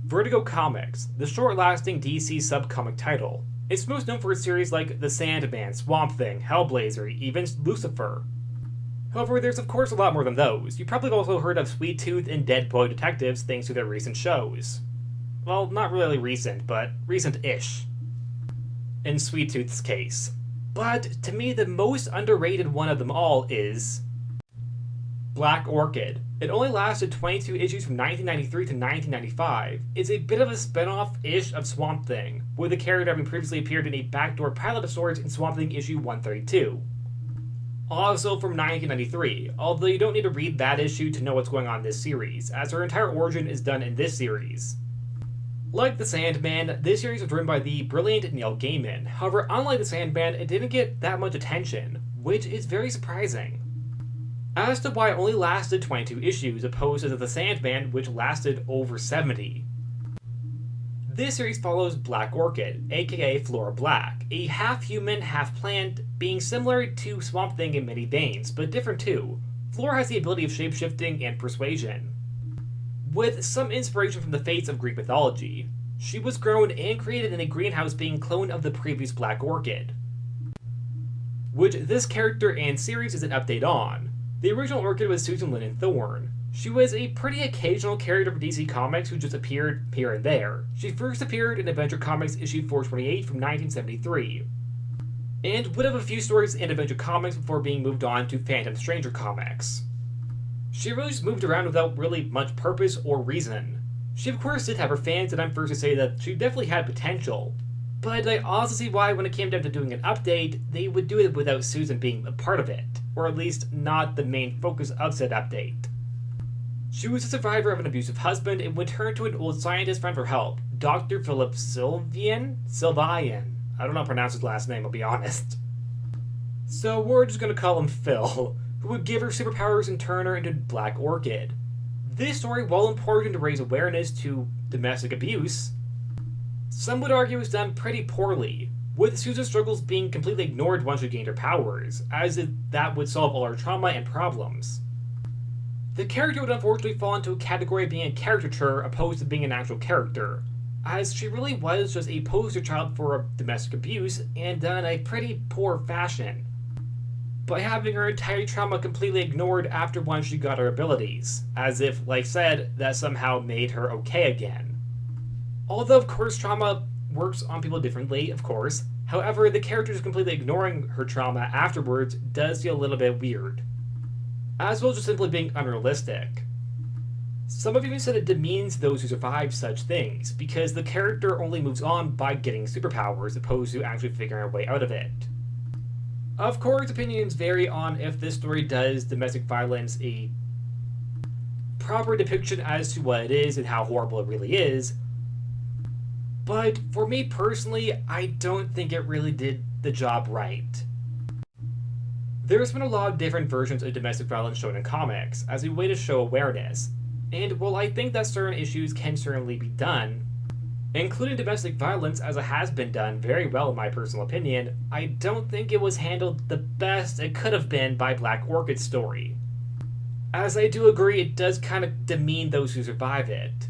Vertigo Comics, the short-lasting DC subcomic title. It's most known for its series like The Sandman, Swamp Thing, Hellblazer, even Lucifer. However, there's of course a lot more than those. You probably also heard of Sweet Tooth and Dead Boy Detectives thanks to their recent shows. Well, not really recent, but recent-ish. In Sweet Tooth's case. But to me, the most underrated one of them all is Black Orchid. It only lasted 22 issues from 1993 to 1995. It's a bit of a spinoff-ish of Swamp Thing, with the character having previously appeared in a backdoor pilot of sorts in Swamp Thing issue 132. Also from 1993, although you don't need to read that issue to know what's going on in this series, as her entire origin is done in this series. Like The Sandman, this series was written by the brilliant Neil Gaiman. However, unlike The Sandman, it didn't get that much attention, which is very surprising. As to why it only lasted 22 issues, opposed to The Sandman, which lasted over 70. This series follows Black Orchid, aka Flora Black, a half-human, half-plant, being similar to Swamp Thing in many veins, but different too. Flora has the ability of shapeshifting and persuasion, with some inspiration from the fates of Greek mythology. She was grown and created in a greenhouse being clone of the previous Black Orchid, which this character and series is an update on. The original Orchid was Susan Lynn Thorne. She was a pretty occasional character for DC Comics who just appeared here and there. She first appeared in Adventure Comics issue 428 from 1973, and would have a few stories in Adventure Comics before being moved on to Phantom Stranger Comics. She really just moved around without really much purpose or reason. She of course did have her fans, and I'm first to say that she definitely had potential, but I also see why when it came down to doing an update, they would do it without Susan being a part of it, or at least not the main focus of said update. She was a survivor of an abusive husband and would turn to an old scientist friend for help, Dr. Philip Sylvian? I don't know how to pronounce his last name, I'll be honest. So we're just gonna call him Phil, who would give her superpowers and turn her into Black Orchid. This story, while important to raise awareness to domestic abuse, some would argue is done pretty poorly, with Susan's struggles being completely ignored once she gained her powers, as if that would solve all her trauma and problems. The character would unfortunately fall into a category of being a caricature opposed to being an actual character, as she really was just a poster child for domestic abuse and done in a pretty poor fashion, by having her entire trauma completely ignored after once she got her abilities, as if, like said, that somehow made her okay again. Although of course trauma works on people differently, of course, however the character just completely ignoring her trauma afterwards does feel a little bit weird, as well as just simply being unrealistic. Some have even said it demeans those who survive such things, because the character only moves on by getting superpowers opposed to actually figuring a way out of it. Of course, opinions vary on if this story does domestic violence a proper depiction as to what it is and how horrible it really is, but for me personally, I don't think it really did the job right. There's been a lot of different versions of domestic violence shown in comics as a way to show awareness, and while I think that certain issues can certainly be done, including domestic violence as it has been done very well in my personal opinion, I don't think it was handled the best it could have been by Black Orchid's story. As I do agree, it does kind of demean those who survive it,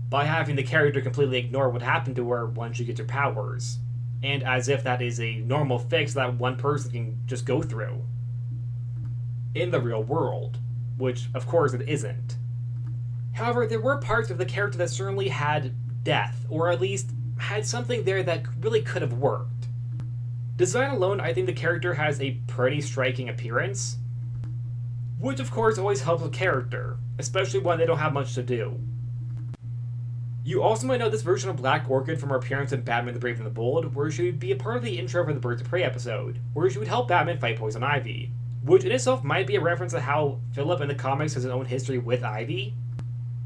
by having the character completely ignore what happened to her once she gets her powers, and as if that is a normal fix that one person can just go through in the real world, which of course it isn't. However, there were parts of the character that certainly had death, or at least had something there that really could have worked. Design alone, I think the character has a pretty striking appearance, which of course always helps a character, especially when they don't have much to do. You also might know this version of Black Orchid from her appearance in Batman the Brave and the Bold, where she would be a part of the intro for the Birds of Prey episode, where she would help Batman fight Poison Ivy, which in itself might be a reference to how Philip in the comics has his own history with Ivy.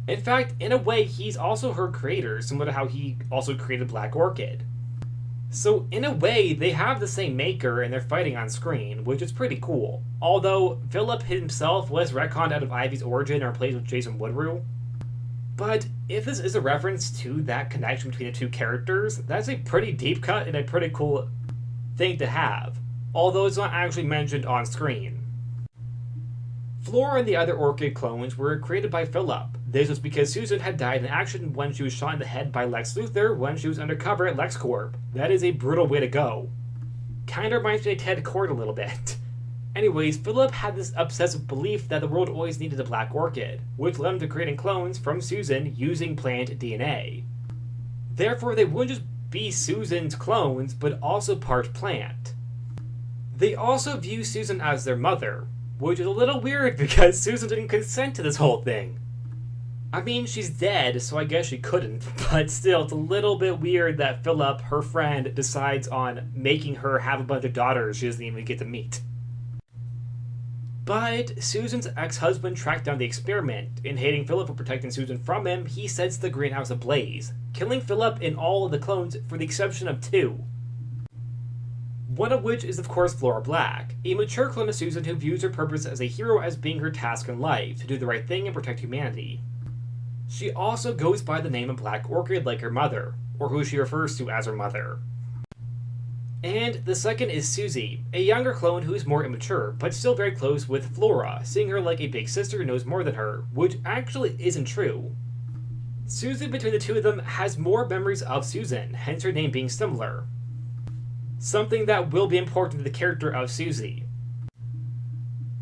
In fact, in a way, he's also her creator, similar to how he also created Black Orchid. So, in a way, they have the same maker and they're fighting on screen, which is pretty cool. Although, Philip himself was retconned out of Ivy's origin and replaced with Jason Woodrue. But if this is a reference to that connection between the two characters, that's a pretty deep cut and a pretty cool thing to have, although it's not actually mentioned on screen. Flora and the other Orchid clones were created by Philip. This was because Susan had died in action when she was shot in the head by Lex Luthor when she was undercover at LexCorp. That is a brutal way to go. Kinda reminds me of Ted Kord a little bit. Anyways, Philip had this obsessive belief that the world always needed a Black Orchid, which led him to creating clones from Susan using plant DNA. Therefore, they wouldn't just be Susan's clones, but also part plant. They also view Susan as their mother, which is a little weird because Susan didn't consent to this whole thing. I mean, she's dead, so I guess she couldn't, but still, it's a little bit weird that Philip, her friend, decides on making her have a bunch of daughters she doesn't even get to meet. But Susan's ex-husband tracked down the experiment, and hating Philip for protecting Susan from him, he sets the greenhouse ablaze, killing Philip and all of the clones for the exception of 2. One of which is of course Flora Black, a mature clone of Susan who views her purpose as a hero as being her task in life, to do the right thing and protect humanity. She also goes by the name of Black Orchid like her mother, or who she refers to as her mother. And the second is Susie, a younger clone who is more immature, but still very close with Flora, seeing her like a big sister who knows more than her, which actually isn't true. Susie, between the two of them, has more memories of Susan, hence her name being similar. Something that will be important to the character of Susie.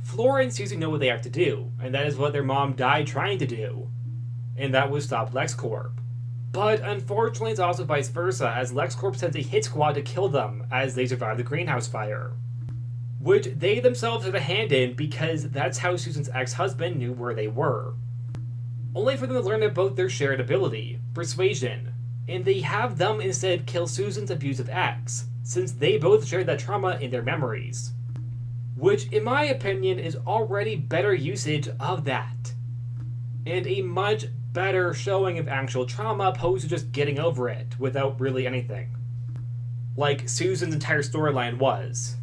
Flora and Susie know what they have to do, and that is what their mom died trying to do, and that was stop LexCorp. But unfortunately, it's also vice versa, as LexCorp sends a hit squad to kill them as they survive the greenhouse fire. Which they themselves had a hand in because that's how Susan's ex-husband knew where they were. Only for them to learn about their shared ability, persuasion, and they have them instead kill Susan's abusive ex, since they both shared that trauma in their memories. Which, in my opinion, is already better usage of that. And a much better showing of actual trauma opposed to just getting over it without really anything. Like Susan's entire storyline was.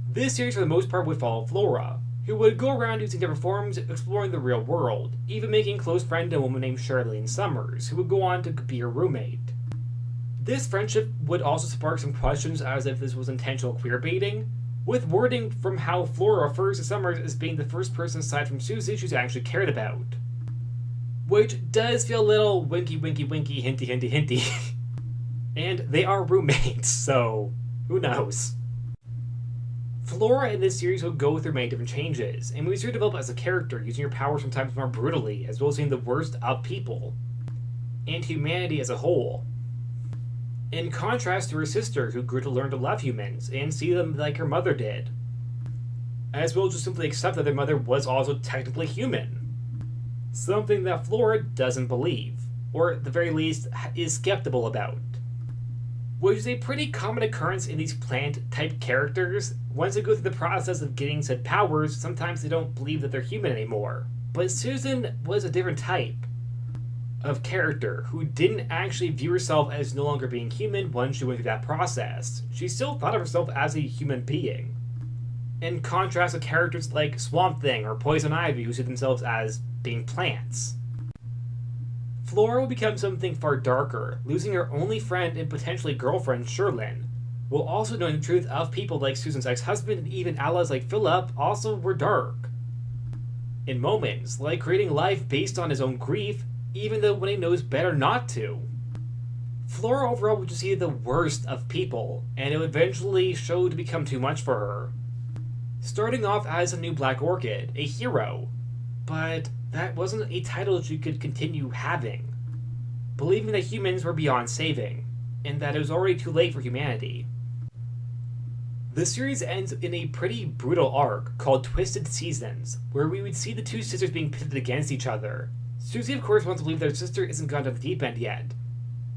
This series for the most part would follow Flora, who would go around using different forms, exploring the real world, even making a close friend to a woman named Charlene Summers, who would go on to be her roommate. This friendship would also spark some questions as if this was intentional queerbaiting, with wording from how Flora refers to Summers as being the first person aside from Susie she's actually cared about. Which does feel a little winky, winky, winky, hinty, hinty, hinty. And they are roommates, so who knows? Flora in this series will go through many different changes, and we see her develop as a character, using her power sometimes more brutally, as well as seeing the worst of people, and humanity as a whole. In contrast to her sister, who grew to learn to love humans, and see them like her mother did. As well as just simply accept that their mother was also technically human. Something that Flora doesn't believe, or at the very least is skeptical about. Which is a pretty common occurrence in these plant-type characters. Once they go through the process of getting said powers, sometimes they don't believe that they're human anymore. But Susan was a different type of character who didn't actually view herself as no longer being human once she went through that process. She still thought of herself as a human being. In contrast to characters like Swamp Thing or Poison Ivy, who see themselves as being plants. Flora will become something far darker, losing her only friend and potentially girlfriend, Sherlyn, while also knowing the truth of people like Susan's ex-husband and even allies like Philip also were dark. In moments, like creating life based on his own grief, even though when he knows better not to. Flora overall would just see the worst of people, and it would eventually show to become too much for her. Starting off as a new Black Orchid, a hero, but that wasn't a title that you could continue having. Believing that humans were beyond saving, and that it was already too late for humanity. The series ends in a pretty brutal arc called Twisted Seasons, where we would see the two sisters being pitted against each other. Susie, of course, wants to believe that her sister isn't gone to the deep end yet,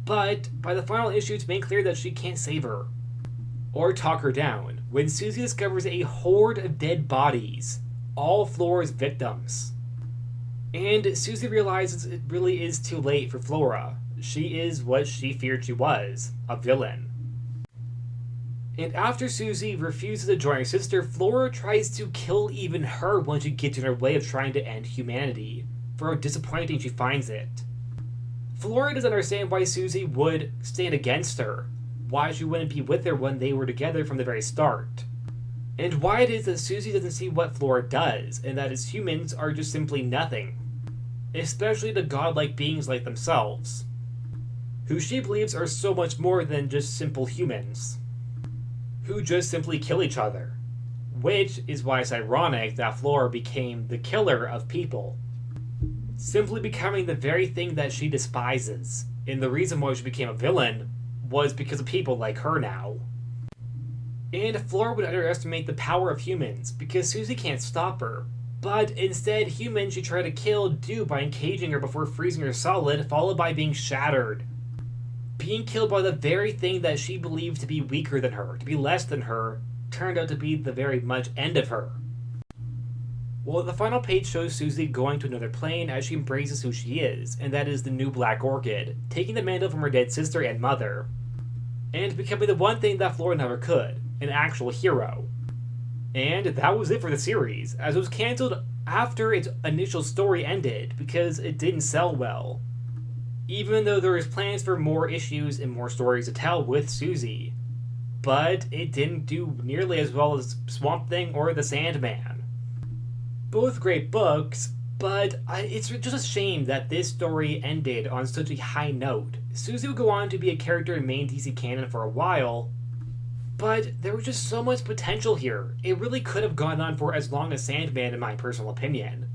but by the final issue, it's made clear that she can't save her or talk her down when Susie discovers a horde of dead bodies, all Flora's victims. And Susie realizes it really is too late for Flora. She is what she feared she was, a villain. And after Susie refuses to join her sister, Flora tries to kill even her when she gets in her way of trying to end humanity, for how disappointing she finds it. Flora doesn't understand why Susie would stand against her, why she wouldn't be with her when they were together from the very start, and why it is that Susie doesn't see what Flora does, and that as humans are just simply nothing. especially to godlike beings like themselves, who she believes are so much more than just simple humans, who just simply kill each other. Which is why it's ironic that Flora became the killer of people, simply becoming the very thing that she despises. And the reason why she became a villain was because of people like her now. And Flora would underestimate the power of humans, because Susie can't stop her. But instead, humans she tried to kill do by encaging her before freezing her solid, followed by being shattered. Being killed by the very thing that she believed to be weaker than her, to be less than her, turned out to be the very much end of her. Well, the final page shows Susie going to another plane as she embraces who she is, and that is the new Black Orchid, taking the mantle from her dead sister and mother, and becoming the one thing that Flora never could, an actual hero. And that was it for the series, as it was cancelled after its initial story ended because it didn't sell well, even though there was plans for more issues and more stories to tell with Susie. But it didn't do nearly as well as Swamp Thing or the Sandman. Both great books, but it's just a shame that this story ended on such a high note. Susie would go on to be a character in main DC canon for a while, but there was just so much potential here. It really could have gone on for as long as Sandman, in my personal opinion.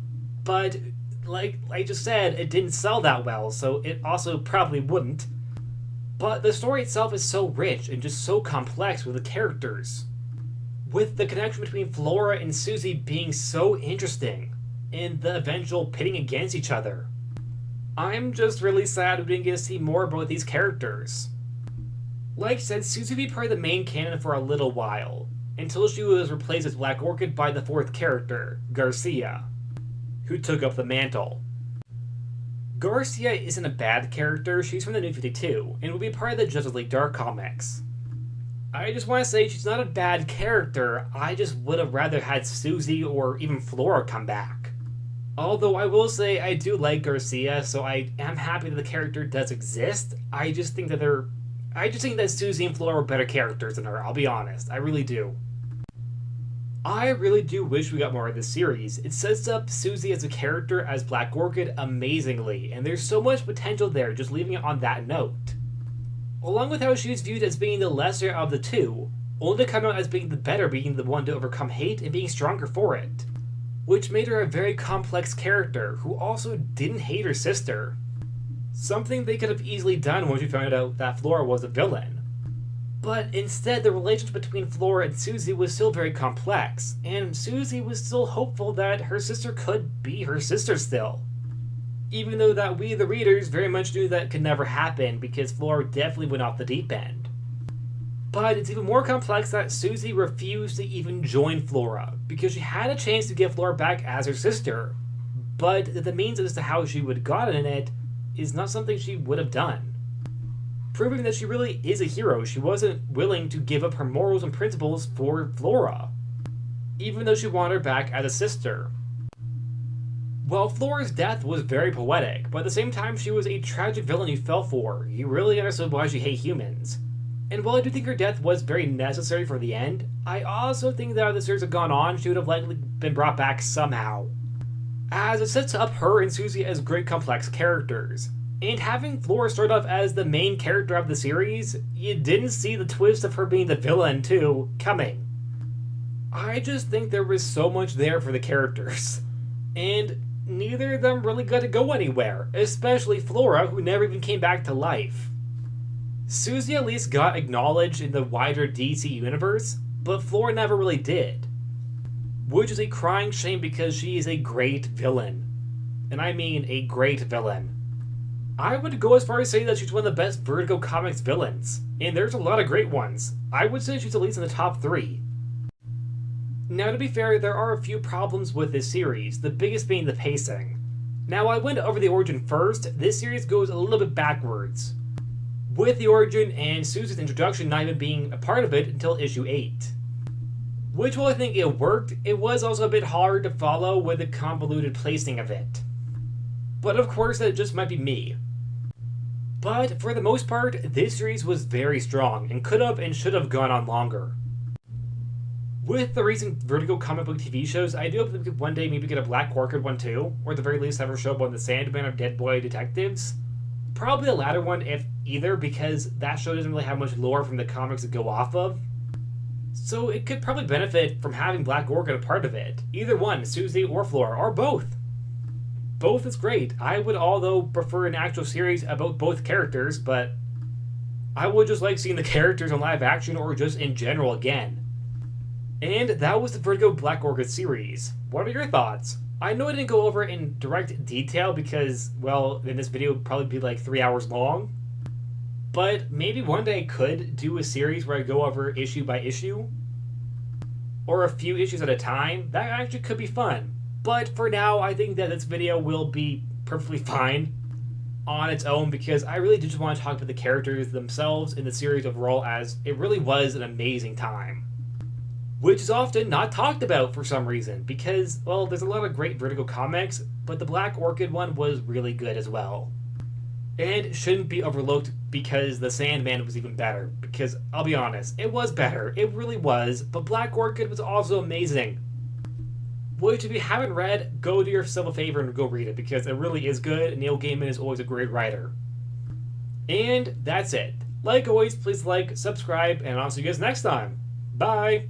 But, like I just said, it didn't sell that well, so it also probably wouldn't. But the story itself is so rich and just so complex with the characters, with the connection between Flora and Susie being so interesting, and the eventual pitting against each other. I'm just really sad we didn't get to see more about these characters. Like I said, Susie would be part of the main canon for a little while, until she was replaced as Black Orchid by the fourth character, Garcia, who took up the mantle. Garcia isn't a bad character, she's from the New 52, and will be part of the Justice League Dark comics. I just want to say she's not a bad character, I just would have rather had Susie or even Flora come back. Although I will say I do like Garcia, so I am happy that the character does exist. I just think that Susie and Flora are better characters than her, I'll be honest. I really do. I really do wish we got more of this series. It sets up Susie as a character as Black Orchid amazingly, and there's so much potential there just leaving it on that note. Along with how she was viewed as being the lesser of the two, only to come out as being the better, being the one to overcome hate and being stronger for it. Which made her a very complex character, who also didn't hate her sister. Something they could have easily done once we found out that Flora was a villain. But instead, the relationship between Flora and Susie was still very complex, and Susie was still hopeful that her sister could be her sister still. Even though that we, the readers, very much knew that could never happen because Flora definitely went off the deep end. But it's even more complex that Susie refused to even join Flora, because she had a chance to get Flora back as her sister, but the means as to how she would have gotten it is not something she would have done. Proving that she really is a hero, she wasn't willing to give up her morals and principles for Flora, even though she wanted her back as a sister. While Flora's death was very poetic, but at the same time she was a tragic villain you fell for. You really understood why she hated humans. And while I do think her death was very necessary for the end, I also think that if the series had gone on, she would have likely been brought back somehow, as it sets up her and Susie as great complex characters. And having Flora start off as the main character of the series, you didn't see the twist of her being the villain too coming. I just think there was so much there for the characters, and neither of them really got to go anywhere, especially Flora, who never even came back to life. Susie at least got acknowledged in the wider DC universe, but Flora never really did. Which is a crying shame because she is a great villain. And I mean a great villain. I would go as far as saying that she's one of the best Vertigo Comics villains, and there's a lot of great ones. I would say she's at least in the top 3. Now, to be fair, there are a few problems with this series, the biggest being the pacing. Now, I went over the origin first. This series goes a little bit backwards, with the origin and Susie's introduction not even being a part of it until issue 8. Which, while I think it worked, it was also a bit hard to follow with the convoluted placing of it. But of course, that just might be me. But for the most part, this series was very strong and could have and should have gone on longer. With the recent Vertigo comic book TV shows, I do hope that we could one day maybe get a Black Orchid one too, or at the very least have a show about the Sandman or Dead Boy detectives. Probably the latter one, if either, because that show doesn't really have much lore from the comics to go off of. So it could probably benefit from having Black Orchid a part of it. Either one, Susie or Flora, or both. Both is great. I would, although, prefer an actual series about both characters, but I would just like seeing the characters in live action or just in general again. And that was the Vertigo Black Orchid series. What are your thoughts? I know I didn't go over it in direct detail because, well, then this video would probably be like 3 hours long. But maybe one day I could do a series where I go over issue by issue. Or a few issues at a time. That actually could be fun. But for now, I think that this video will be perfectly fine on its own because I really just want to talk about the characters themselves in the series overall, as it really was an amazing time. Which is often not talked about for some reason because, well, there's a lot of great Vertigo comics, but the Black Orchid one was really good as well. And shouldn't be overlooked because the Sandman was even better, because I'll be honest, it was better, it really was, but Black Orchid was also amazing. Which, if you haven't read, go do yourself a favor and go read it, because it really is good. Neil Gaiman is always a great writer. And that's it. Like always, please like, subscribe, and I'll see you guys next time. Bye!